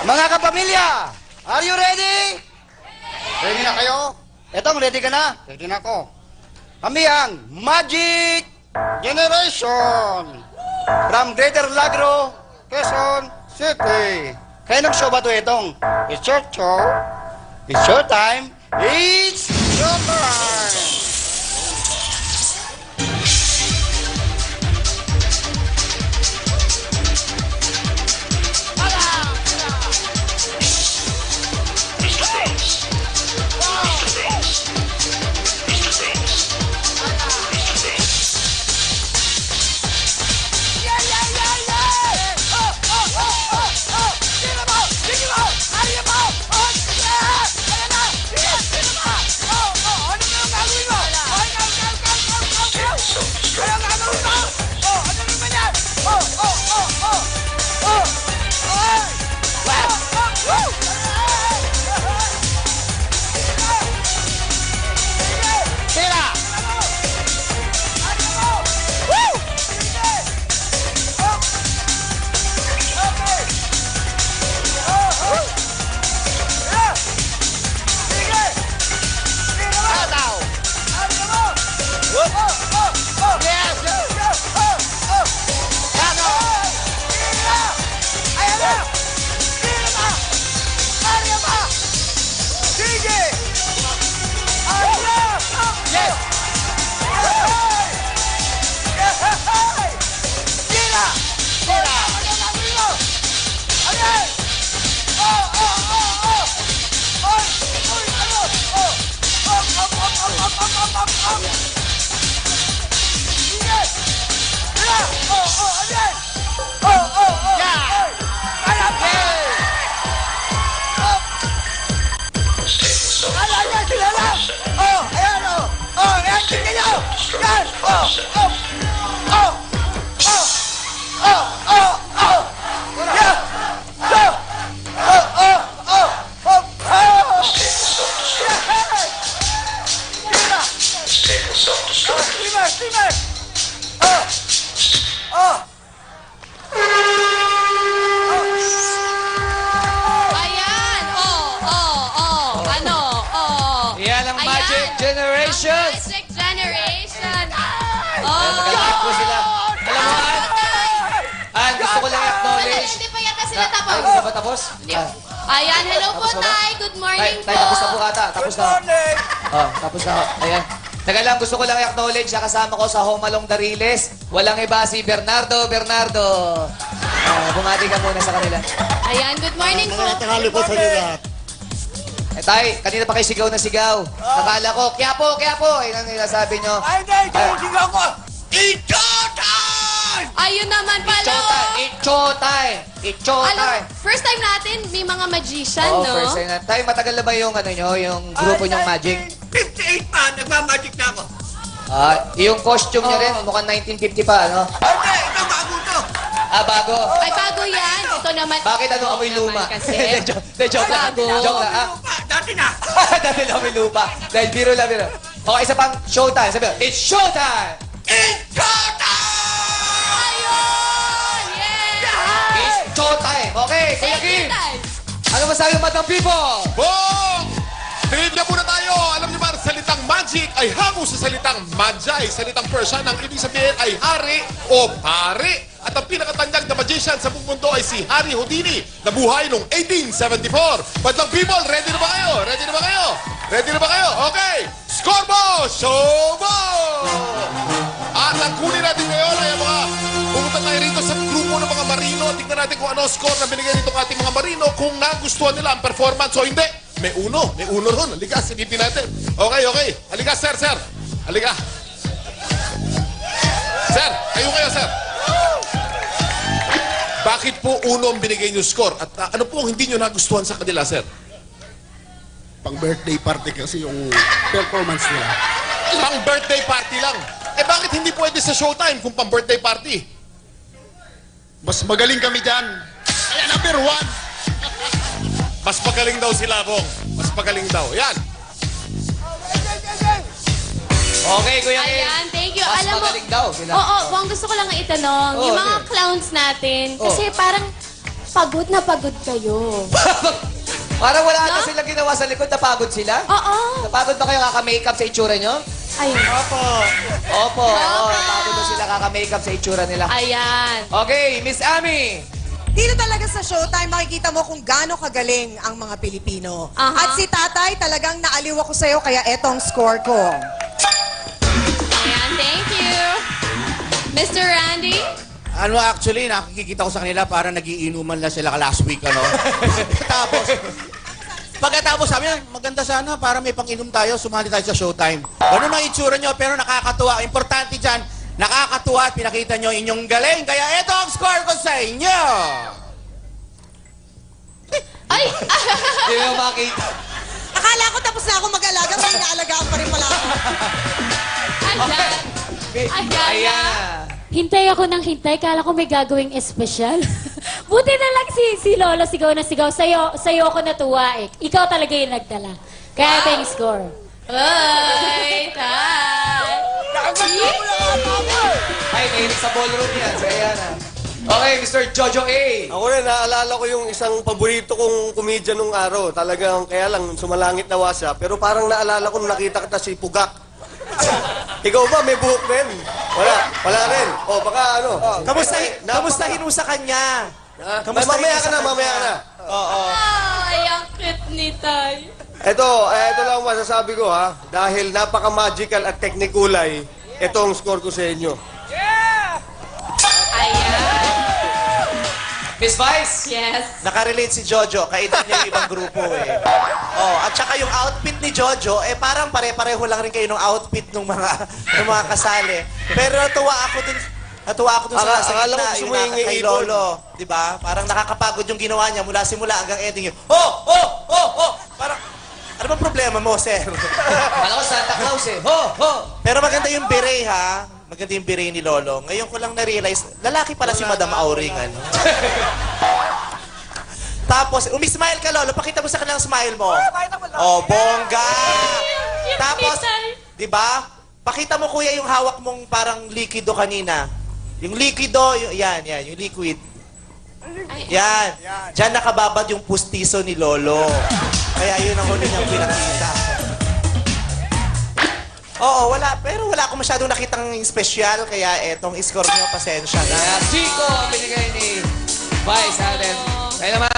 Mga kapamilya, are you ready? Ready na kayo? Etong, ready ka na? Ready na ako. Kami ang Magic Generation! from Greater Lagro. Quezon City! Kaya nag-show ba ito Etong? It's your show. It's your time. It's... Your time! Generation! Magic Generation! Magaling po sila. Alam mo, Ann, gusto ko lang i-acknowledge. Hindi pa yata sila tapos. Ay, hindi ba tapos? Ayan, hello po, Tapos na ba? Tay. Good morning po. Tay, tapos na po ata. Tapos na. Oh, tapos na. Ayan. Teka lang, gusto ko lang i-acknowledge na kasama ko sa Home Along Dariles. Walang iba si Bernardo. Bumati ka muna sa kanila. Ayan, good morning po. Tanghali po sa inyo lahat. Eh, Tay, kanina pa kayo sigaw na sigaw. Nakala ko, Quiapo! Ayun ang nilasabi nyo. Ay, hindi! Ikaw sigaw ko! Ichotan! Ayun naman pala. Icho Alam, time! first time natin, may mga magician, Oo, no? first time na. Tay, matagal na ba yung, yung grupo nyong magic? 58 pa! Nagmamagic na ako! Yung costume nyo rin, mukhang 1950 pa, ano? Ay, hindi! Ito, bago to! Bago. Ay, bago yan. Ito naman. Bakit amoy luma? Naman kasi. Joke lang. Bago. Joke lang. Lupa, dati na! Dati lang may lupa. Dahil biro. Okay, isa pang showtime. Sabi, it's showtime! Ichotan! Ayun! Yeah! It's showtime! Okay, Kuya Thank you, Kim! Tay. Ano masabi Madam People? Boom! Trivia muna tayo. Alam niyo ba, ang salitang magic ay hango sa salitang magi. Salitang Persian, ang ibig sabihin ay hari o pari. At ang pinakatanyag na magician sa buong mundo ay si Harry Houdini, na buhay noong 1874. Madlang people, ready na ba kayo? Ready na ba kayo? Okay! Score mo! Show mo! At ang kunin natin ngayon ay ang mga pumunta tayo rito sa grupo ng mga marino. Tingnan natin kung ano ang score na binigay nitong ating mga marino, kung nagustuhan nila ang performance o hindi. May uno ron. Halika, silipin natin. Okay. Halika, sir. Halika. Sir, kayo, sir. Bakit po uno ang binigay niyo score? At ano po ang hindi niyo nagustuhan sa kanila, sir? Pang birthday party kasi yung performance nila. Pang birthday party lang. Eh bakit hindi pwede sa showtime kung pang birthday party? Mas magaling kami dyan. Kaya number 1. Mas magaling daw sila, Bong. Mas magaling daw. Yan. Okay, Kuya Kim. Ayan, thank you. Mas Alam mo, magaling daw sila. Oo, Bong, gusto ko lang itanong. Oo, yung mga sige. clowns natin, Oo. kasi parang pagod na pagod kayo. Parang wala na No? silang ginawa sa likod. Napagod sila? Oo. Napagod ba kayo kaka-makeup sa itsura nyo? Ayun. Opo. Oo, napagod na sila kaka-makeup sa itsura nila. Ayan. Okay, Miss Ami. Dito talaga sa Showtime, makikita mo kung gaano kagaling ang mga Pilipino. Aha. At si Tatay, talagang naaliw ako sa'yo, kaya etong score ko. Ayan, thank you. Mr. Randy? Ano actually, nakikita ko sa kanila parang nagiinuman lang sila last week, ano? Pagkatapos sabi niya, maganda sana para may pang-inom tayo, sumali tayo sa Showtime. Ganun ang itsura nyo, pero nakakatuwa. Importante dyan, nakakatuwa at pinakita nyo inyong galing. Kaya ito ang score ko sa inyo! Ay! Hindi mo makita. Akala ko tapos na ako mag-alaga, may inaalagaan pa rin pala ako. Ayan. Ayan. Ayan. Hintay ako ng hintay. Kala ko may gagawing espesyal. Buti na lang si Lolo sigaw na sigaw. Sa'yo ako natuwa eh. Ikaw talaga yung nagdala. Kaya ito yung score. Ay, tay. Ay, mahilig sa ballroom yan. Si Ayana. Okay, Mr. Jojo A. Ako rin, naalala ko yung isang paborito kong komedya nung araw. Talagang, kaya lang, sumalangit na siya. Pero parang naalala ko nung nakita kita si Pugak. Ikaw ba, may buhok rin? Wala rin. O, baka ano. Kamustahin mo sa kanya? Mamaya ka na. Ay, ang cute ni tay. Ito lang ang masasabi ko ha. Dahil napaka-magical at techniculay, ito ang score ko sa inyo. Ayan. Miss Vice. Yes. Nakarelate si Jojo, kaedad niya yung ibang grupo eh. Oh, at saka yung outfit ni Jojo, eh parang pare-pareho lang rin kayo ng outfit ng mga kasali. Pero natuwa ako dun sa nasa Akala gitna, ko yung sumuhingi kay ibon. Lolo. Di ba? Parang nakakapagod yung ginawa niya mula simula hanggang ending yun. Parang, ano bang problema mo, sir? Alam ko, Santa Claus eh. Ho! Pero maganda yung beret, ha? Maganda yung beret ni Lolo. Ngayon ko lang na-realize, lalaki pala si Madam Auring, ano? Tapos, umismile ka, Lolo. Pakita mo sa kanilang smile mo. Oh, bongga! Tapos, di ba? Pakita mo, kuya, yung hawak mong parang likido kanina. Yung likido, yan, yung liquid. Yan. Diyan nakababad yung pustiso ni Lolo. Kaya yun ang huli niyang pinakita. Oo, pero wala akong masyadong nakitang espesyal, kaya etong score niyo, pasensya na. Kaya Chico ang binigay ni Vice natin. Kaya naman,